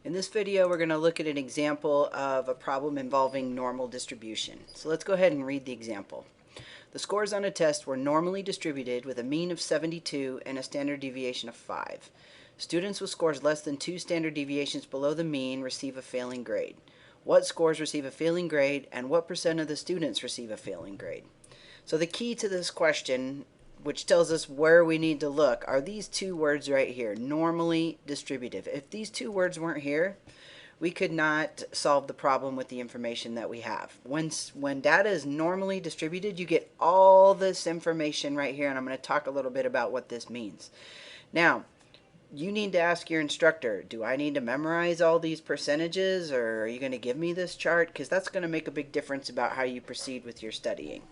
In this video, we're going to look at an example of a problem involving normal distribution. So let's go ahead and read the example. The scores on a test were normally distributed with a mean of 72 and a standard deviation of 5. Students with scores less than 2 standard deviations below the mean receive a failing grade. What scores receive a failing grade, and what percent of the students receive a failing grade? So the key to this question, which tells us where we need to look, are these two words right here, normally distributive. If these two words weren't here, we could not solve the problem with the information that we have. When data is normally distributed, you get all this information right here, and I'm going to talk a little bit about what this means. Now, you need to ask your instructor, do I need to memorize all these percentages, or are you going to give me this chart? Because that's going to make a big difference about how you proceed with your studying.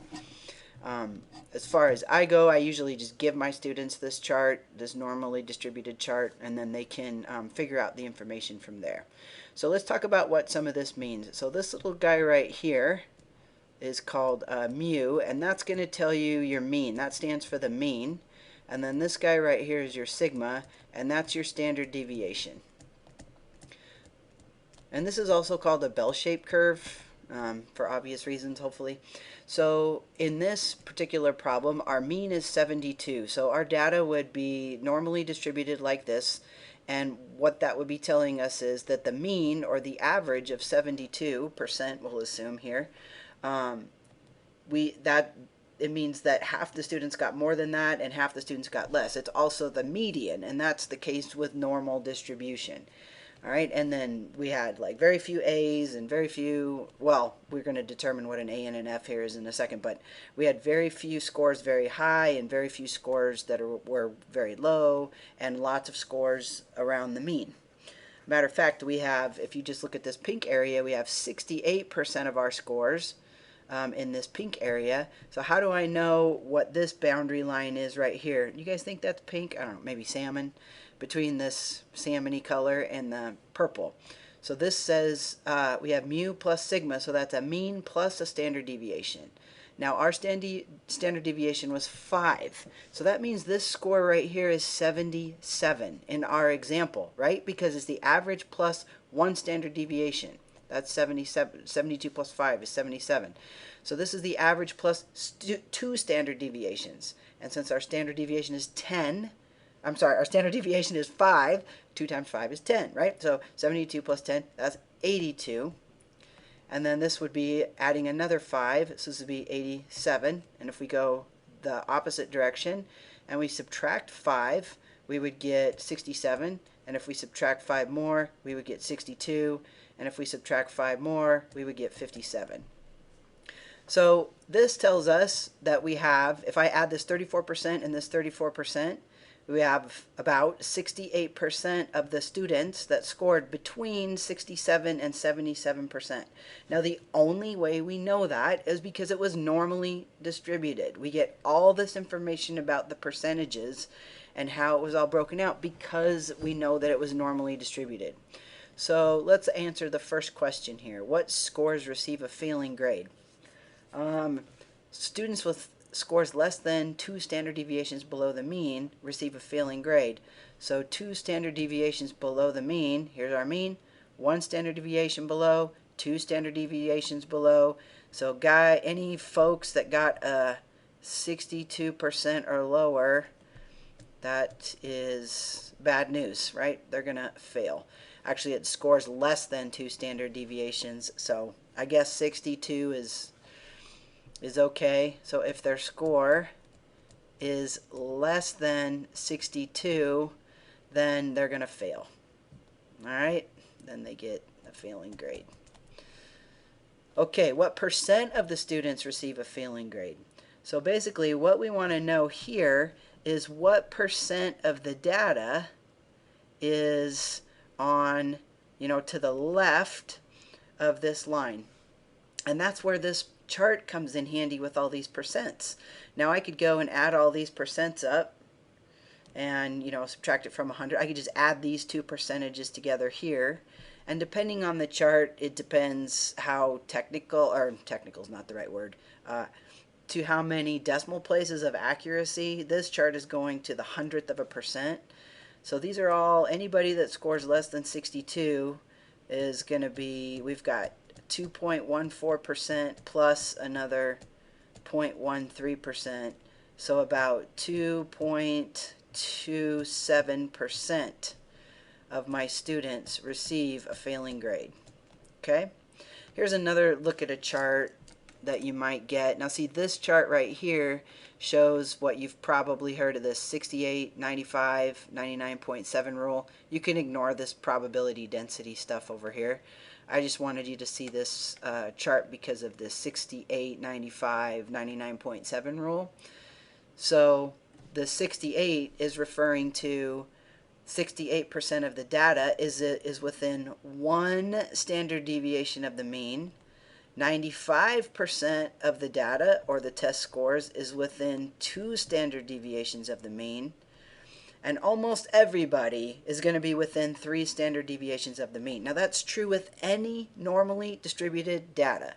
As far as I go, I usually just give my students this chart, this normally distributed chart, and then they can figure out the information from there. So let's talk about what some of this means. So this little guy right here is called mu, and that's going to tell you your mean. That stands for the mean. And then this guy right here is your sigma, and that's your standard deviation. And this is also called a bell-shaped curve, for obvious reasons, hopefully. So in this particular problem, our mean is 72. So our data would be normally distributed like this. And what that would be telling us is that the mean, or the average of 72%, we'll assume here, it means that half the students got more than that and half the students got less. It's also the median, and that's the case with normal distribution. All right, and then we had like very few A's and very few, well, we're going to determine what an A and an F here is in a second, but we had very few scores very high and very few scores that were very low, and lots of scores around the mean. Matter of fact, we have, if you just look at this pink area, we have 68% of our scores in this pink area. So how do I know what this boundary line is right here? You guys think that's pink? I don't know, maybe salmon, between this salmony color and the purple. So this says we have mu plus sigma, so that's a mean plus a standard deviation. Now our standard deviation was 5. So that means this score right here is 77 in our example, right? Because it's the average plus 1 standard deviation. That's 77. 72 plus 5 is 77. So this is the average plus 2 standard deviations. And since our standard deviation is 10, our standard deviation is 5. 2 times 5 is 10, right? So 72 plus 10, that's 82. And then this would be adding another 5, so this would be 87. And if we go the opposite direction and we subtract 5, we would get 67. And if we subtract 5 more, we would get 62. And if we subtract 5 more, we would get 57. So this tells us that we have, if I add this 34% and this 34%, we have about 68% of the students that scored between 67 and 77%. Now the only way we know that is because it was normally distributed. We get all this information about the percentages and how it was all broken out because we know that it was normally distributed. So let's answer the first question here. What scores receive a failing grade? Students with scores less than 2 standard deviations below the mean receive a failing grade. So 2 standard deviations below the mean, here's our mean, 1 standard deviation below, 2 standard deviations below. So any folks that got a 62% or lower, that is bad news, right? They're going to fail. Actually, it scores less than 2 standard deviations, so I guess 62 is okay. So if their score is less than 62, then they're going to fail. All right? Then they get a failing grade. Okay, what percent of the students receive a failing grade? So basically what we want to know here is what percent of the data is on, to the left of this line. And that's where this chart comes in handy with all these percents. Now I could go and add all these percents up and subtract it from 100. I could just add these two percentages together here, and depending on the chart, it depends how technical is not the right word, to how many decimal places of accuracy. This chart is going to the 100th of a percent. So these are all, anybody that scores less than 62 is going to be, we've got 2.14% plus another 0.13%, so about 2.27% of my students receive a failing grade. Okay? Here's another look at a chart that you might get. Now see, this chart right here shows what you've probably heard of, this 68, 95, 99.7 rule. You can ignore this probability density stuff over here. I just wanted you to see this chart because of the 68, 95, 99.7 rule. So the 68 is referring to 68% of the data is within 1 standard deviation of the mean. 95% of the data, or the test scores, is within 2 standard deviations of the mean. And almost everybody is going to be within 3 standard deviations of the mean. Now that's true with any normally distributed data.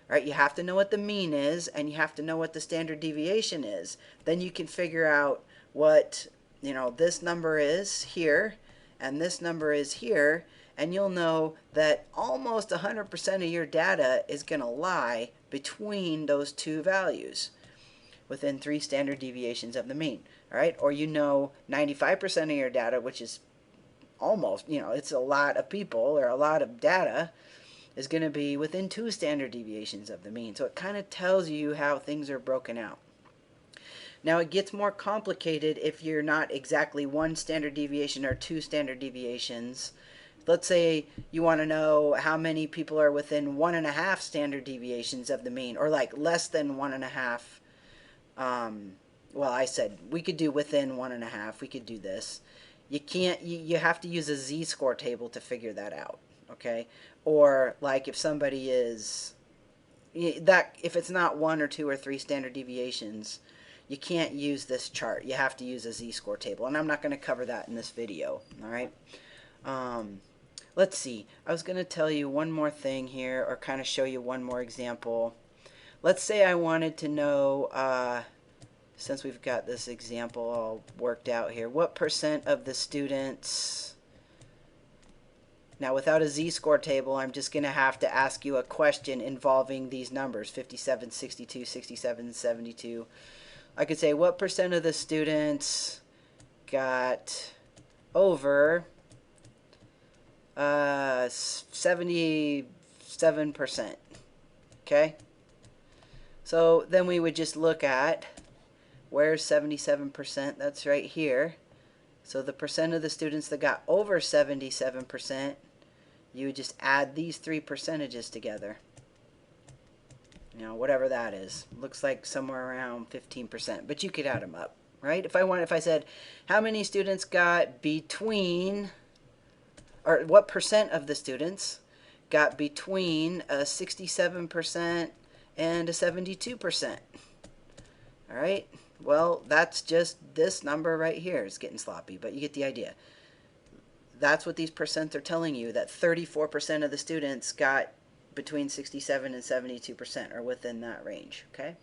Right? You have to know what the mean is, and you have to know what the standard deviation is. Then you can figure out what, this number is here, and this number is here, and you'll know that almost 100% of your data is going to lie between those two values within 3 standard deviations of the mean. All right? Or 95% of your data, which is almost, it's a lot of people or a lot of data, is going to be within 2 standard deviations of the mean. So it kind of tells you how things are broken out. Now it gets more complicated if you're not exactly 1 standard deviation or 2 standard deviations. Let's say you want to know how many people are within 1.5 standard deviations of the mean, or like less than 1.5. Well, I said we could do within 1.5. We could do this. You can't. You have to use a z-score table to figure that out. Okay, or like if somebody is if it's not 1 or 2 or 3 standard deviations, you can't use this chart. You have to use a z-score table, and I'm not going to cover that in this video. All right. Let's see. I was going to tell you one more thing here, or kind of show you one more example. Let's say I wanted to know, since we've got this example all worked out here, what percent of the students... Now, without a z-score table, I'm just going to have to ask you a question involving these numbers, 57, 62, 67, 72. I could say, what percent of the students got over 77%? Okay? So then we would just look at, where's 77%? That's right here. So the percent of the students that got over 77%, you would just add these 3 percentages together. Whatever that is. Looks like somewhere around 15%, but you could add them up, right? If I said, how many students got between, or what percent of the students got between a 67% and a 72%? All right? Well, that's just this number right here. It's getting sloppy, but you get the idea. That's what these percents are telling you, that 34% of the students got between 67 and 72%, or within that range, okay?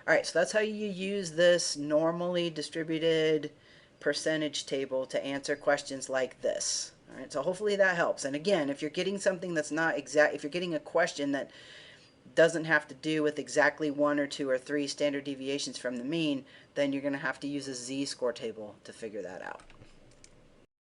All right, so that's how you use this normally distributed percentage table to answer questions like this. All right, so hopefully that helps. And again, if you're getting something that's not exact, if you're getting a question that doesn't have to do with exactly 1 or 2 or 3 standard deviations from the mean, then you're going to have to use a z-score table to figure that out.